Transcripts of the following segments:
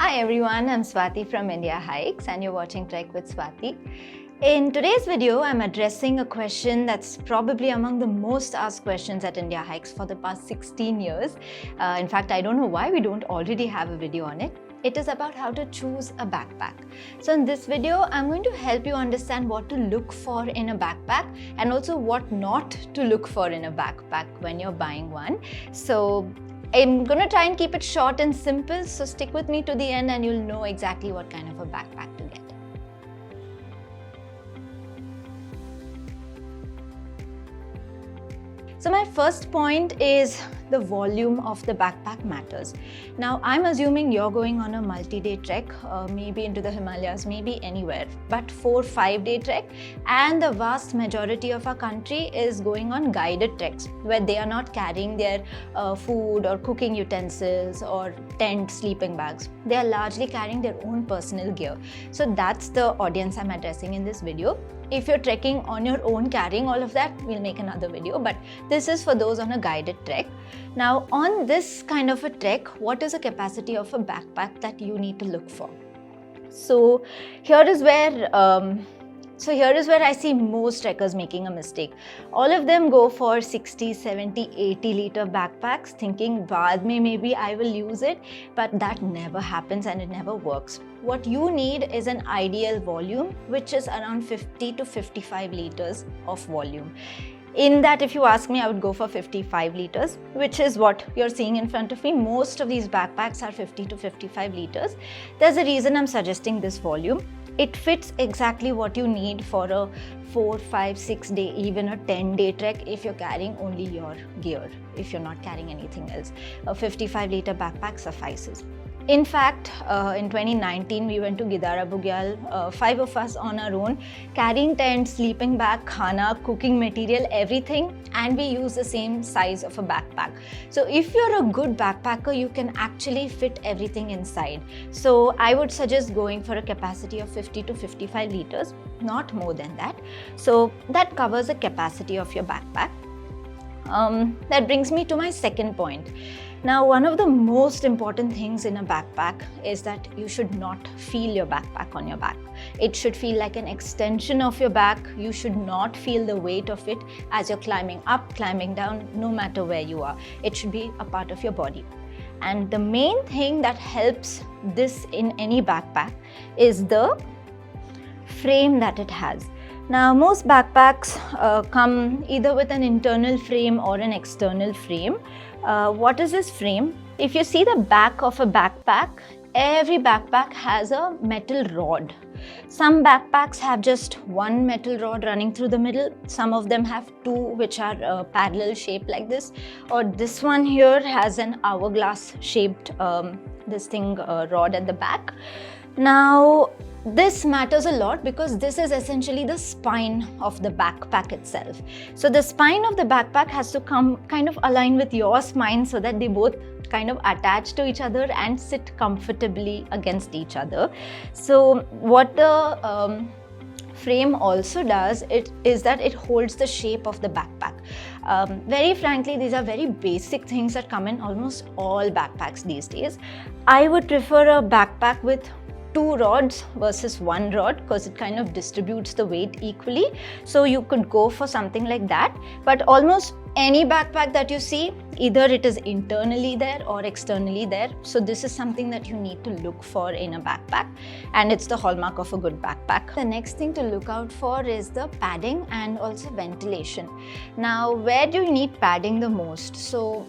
Hi everyone, I'm Swathi from Indiahikes and you're watching Trek with Swathi. In today's video, I'm addressing a question that's probably among the most asked questions at Indiahikes for the past 16 years. In fact, I don't know why we don't already have a video on it. It is about how to choose a backpack. So in this video, I'm going to help you understand what to look for in a backpack and also what not to look for in a backpack when you're buying one. So I'm going to try and keep it short and simple, so stick with me to the end and you'll know exactly what kind of a backpack to get. So my first point is the volume of the backpack matters. Now I'm assuming you're going on a multi-day trek, maybe into the Himalayas, maybe anywhere, but 4-5 day trek, and the vast majority of our country is going on guided treks where they are not carrying their food or cooking utensils or tent, sleeping bags. They are largely carrying their own personal gear. So that's the audience I'm addressing in this video. If you're trekking on your own carrying all of that, we'll make another video, but this is for those on a guided trek. Now on this kind of a trek, what is the capacity of a backpack that you need to look for? So here is where I see most trekkers making a mistake. All of them go for 60, 70, 80 liter backpacks thinking baad mein maybe I will use it, but that never happens and it never works. What you need is an ideal volume, which is around 50 to 55 liters of volume. In that, if you ask me, I would go for 55 liters, which is what you're seeing in front of me. Most of these backpacks are 50 to 55 liters. There's a reason I'm suggesting this volume. It fits exactly what you need for a 4, 5, 6 day, even a 10-day trek if you're carrying only your gear, if you're not carrying anything else. A 55 liter backpack suffices. In fact, in 2019, we went to Gidara Bugyal, 5 of us on our own, carrying tent, sleeping bag, khana, cooking material, everything, and we use the same size of a backpack. So if you're a good backpacker, you can actually fit everything inside. So I would suggest going for a capacity of 50 to 55 liters, not more than that. So that covers the capacity of your backpack. That brings me to my second point. Now, one of the most important things in a backpack is that you should not feel your backpack on your back. It should feel like an extension of your back. You should not feel the weight of it as you're climbing up, climbing down, no matter where you are. It should be a part of your body. And the main thing that helps this in any backpack is the frame that it has. Now, most backpacks come either with an internal frame or an external frame. What is this frame? If you see the back of a backpack, every backpack has a metal rod. Some backpacks have just one metal rod running through the middle. Some of them have two, which are parallel shaped like this. Or this one here has an hourglass shaped rod at the back. Now, this matters a lot because this is essentially the spine of the backpack itself. So the spine of the backpack has to come kind of align with your spine so that they both kind of attach to each other and sit comfortably against each other. So what the frame also does is that it holds the shape of the backpack. Very frankly, these are very basic things that come in almost all backpacks these days. I would prefer a backpack with 2 rods versus 1 rod because it kind of distributes the weight equally. So you could go for something like that. But almost any backpack that you see, either it is internally there or externally there. So this is something that you need to look for in a backpack, and it's the hallmark of a good backpack. The next thing to look out for is the padding and also ventilation. Now, where do you need padding the most? So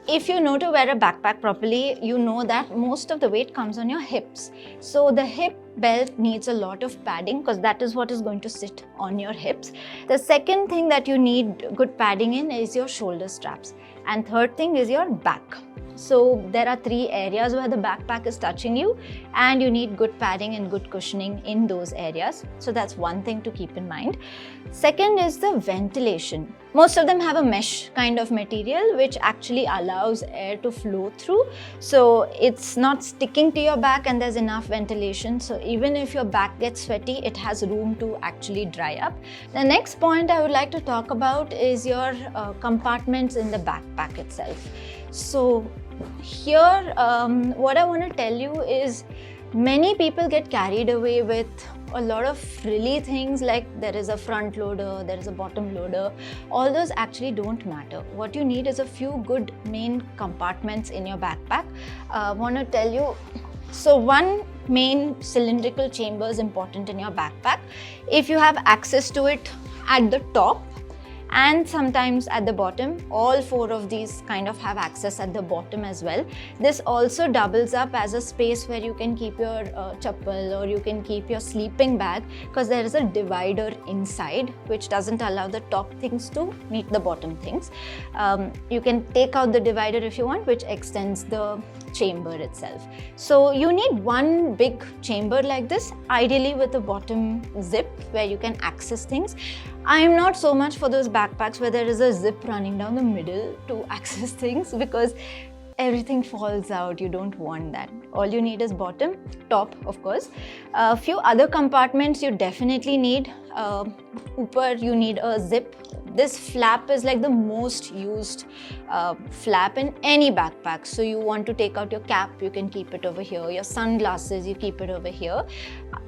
if you know to wear a backpack properly, you know that most of the weight comes on your hips. So the hip belt needs a lot of padding because that is what is going to sit on your hips. The second thing that you need good padding in is your shoulder straps. And third thing is your back. So there are 3 areas where the backpack is touching you, and you need good padding and good cushioning in those areas. So that's one thing to keep in mind. Second is the ventilation. Most of them have a mesh kind of material which actually allows air to flow through. So it's not sticking to your back and there's enough ventilation. So even if your back gets sweaty, it has room to actually dry up. The next point I would like to talk about is your compartments in the backpack itself. So here what I want to tell you is many people get carried away with a lot of frilly things like there is a front loader, there is a bottom loader. All those actually don't matter. What you need is a few good main compartments in your backpack. I want to tell you, so one main cylindrical chamber is important in your backpack. If you have access to it at the top and sometimes at the bottom, all four of these kind of have access at the bottom as well. This also doubles up as a space where you can keep your chappal or you can keep your sleeping bag, because there is a divider inside which doesn't allow the top things to meet the bottom things. You can take out the divider if you want, which extends the chamber itself. So you need one big chamber like this, ideally with a bottom zip where you can access things. I am not so much for those backpacks where there is a zip running down the middle to access things, because everything falls out. You don't want that. All you need is bottom, top of course. A few other compartments you definitely need. Upper you need a zip. This flap is like the most used flap in any backpack. So you want to take out your cap, you can keep it over here. Your sunglasses, you keep it over here.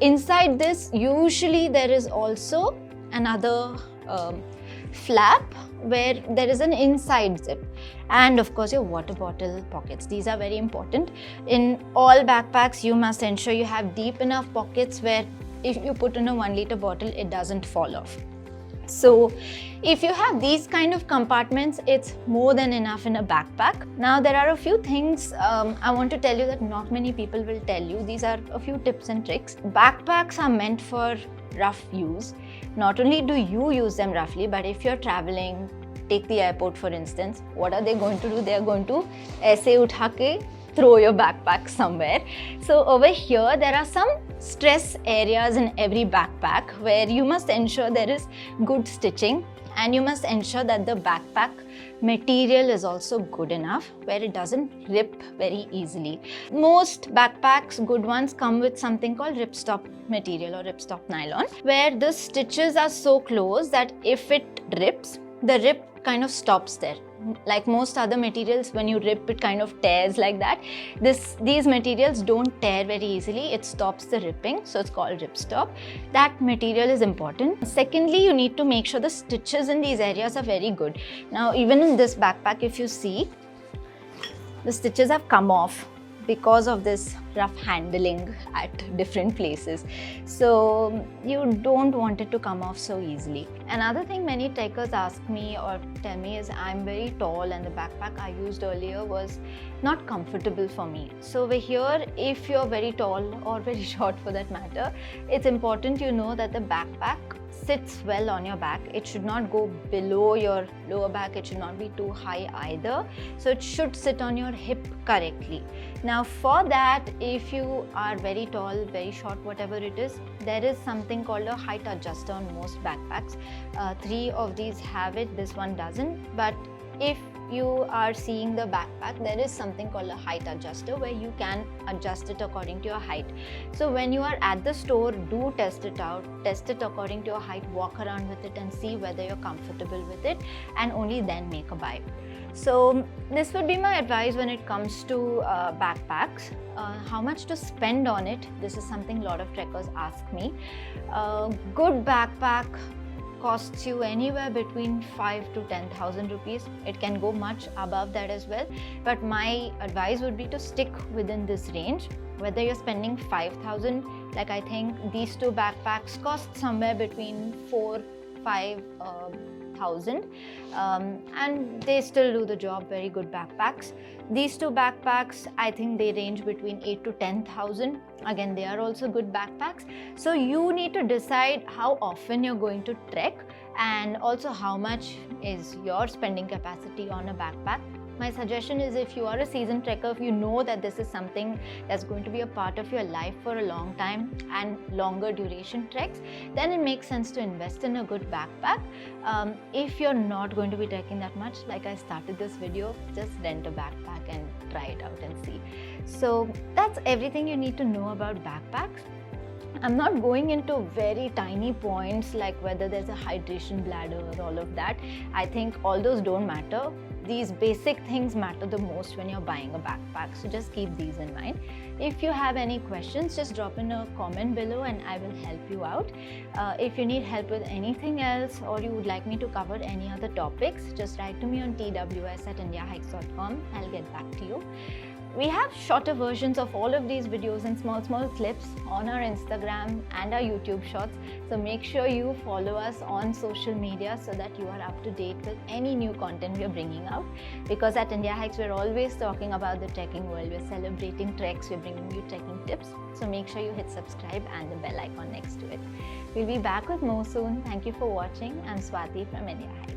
Inside this, usually there is also another flap where there is an inside zip, and of course your water bottle pockets. These are very important. In all backpacks, you must ensure you have deep enough pockets where if you put in a 1 liter bottle, it doesn't fall off. So if you have these kind of compartments, it's more than enough in a backpack. Now there are a few things I want to tell you that not many people will tell you. These are a few tips and tricks. Backpacks are meant for rough use. Not only do you use them roughly, but if you're traveling, take the airport for instance, what are they going to do? They are going to aise utha ke throw your backpack somewhere. So over here, there are some stress areas in every backpack where you must ensure there is good stitching, and you must ensure that the backpack material is also good enough where it doesn't rip very easily. Most backpacks, good ones, come with something called ripstop material or ripstop nylon, where the stitches are so close that if it rips, the rip kind of stops there. Like most other materials, when you rip, it kind of tears like that. These materials don't tear very easily. It stops the ripping, so it's called ripstop. That material is important. Secondly, you need to make sure the stitches in these areas are very good. Now, even in this backpack, if you see, the stitches have come off because of this rough handling at different places. So you don't want it to come off so easily. Another thing many trekkers ask me or tell me is I'm very tall and the backpack I used earlier was not comfortable for me. So over here, if you're very tall or very short for that matter, it's important you know that the backpack sits well on your back. It should not go below your lower back. It should not be too high either. So it should sit on your hip correctly. Now for that, if you are very tall, very short, whatever it is, there is something called a height adjuster on most backpacks. 3 of these have it, this one doesn't. But if you are seeing the backpack, there is something called a height adjuster where you can adjust it according to your height. So when you are at the store, do test it out, test it according to your height, walk around with it and see whether you're comfortable with it, and only then make a buy. So this would be my advice when it comes to backpacks. How much to spend on it? This is something a lot of trekkers ask me. Good backpack costs you anywhere between 5 to 10,000 rupees. It can go much above that as well. But my advice would be to stick within this range. Whether you're spending 5,000, like I think these 2 backpacks cost somewhere between 4,000-5,000, and they still do the job. Very good backpacks. These 2 backpacks, I think they range between 8 to 10,000. Again, they are also good backpacks. So you need to decide how often you're going to trek and also how much is your spending capacity on a backpack. My suggestion is, if you are a seasoned trekker, if you know that this is something that's going to be a part of your life for a long time and longer duration treks, then it makes sense to invest in a good backpack. If you're not going to be trekking that much, like I started this video, just rent a backpack and try it out and see. So that's everything you need to know about backpacks. I'm not going into very tiny points like whether there's a hydration bladder or all of that. I think all those don't matter. these basic things matter the most when you're buying a backpack. So just keep these in mind. If you have any questions, just drop in a comment below and I will help you out. If you need help with anything else or you would like me to cover any other topics, just write to me on tws@indiahikes.com. I'll get back to you. We have shorter versions of all of these videos in small clips on our Instagram and our YouTube shorts. So make sure you follow us on social media so that you are up to date with any new content we are bringing out. Because at Indiahikes, we're always talking about the trekking world. We're celebrating treks, we're bringing you trekking tips. So make sure you hit subscribe and the bell icon next to it. We'll be back with more soon. Thank you for watching. I'm Swathi from Indiahikes.